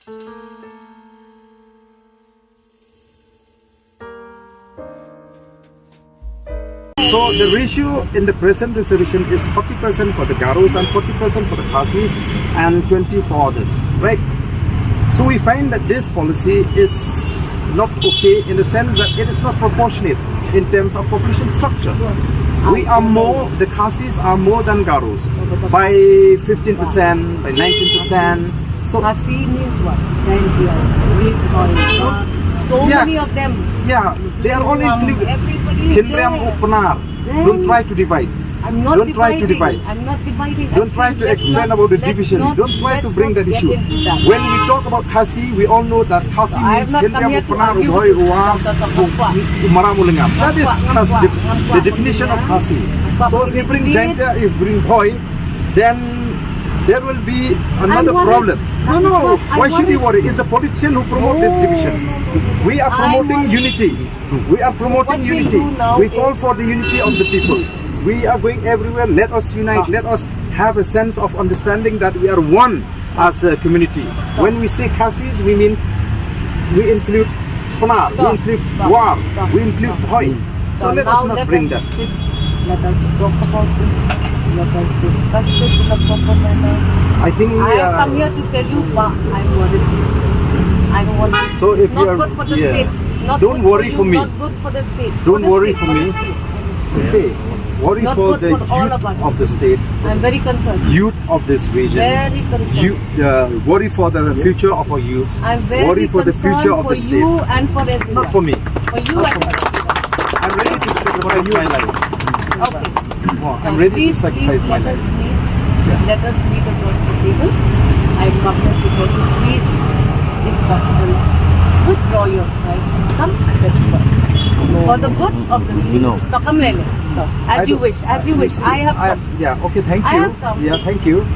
So the ratio in the present reservation is 40% for the Garos and 40% for the Khasis and 20 for others, right? So we find that this policy is not okay in the sense that it is not proportionate in terms of population structure. We are more, the Khasis are more than Garos by 15%, by 19%. So Khasi means what? So many of them. Yeah, they are all included. Everybody is there. Don't try to divide. I'm not Don't dividing. try to divide. I'm not dividing. Don't try to explain about the division. Don't try to bring that issue. When we talk about Khasi, we all know that Khasi means That is the definition of Khasi. So if you bring gender, if you bring boy, then there will be another problem. No. Why should you worry? It's the politician who promote this division. We are promoting unity. We are promoting unity. We call for the unity of the people. We are going everywhere. Let us unite. Let us have a sense of understanding that we are one as a community. When we say Khasis, we mean we include Punar, we include War, we include Hoi. So let us not bring that. Let us talk about it. Let us discuss this in a proper manner. I think I have come here to tell you, I'm worried. I'm worried. So if not you are, good for the state. Not don't good worry for, for you, me. Not good for the state. Don't for worry state, for me. Okay. Worry not for good the for all youth of the state. I'm very concerned. Youth of this region. Very concerned. Worry for the future of our youth. I'm very worry for the future of the state. For you and for everyone. Not for me. For you and for everyone. I'm ready to sacrifice my life. Okay. I'm ready to sacrifice my life. Let us meet across the table. I come here to tell you, please, if possible, withdraw your strike and come, let's work. For the good of the state. So come, as you wish. I have come. Yeah, okay, thank you. I have come. Yeah, thank you.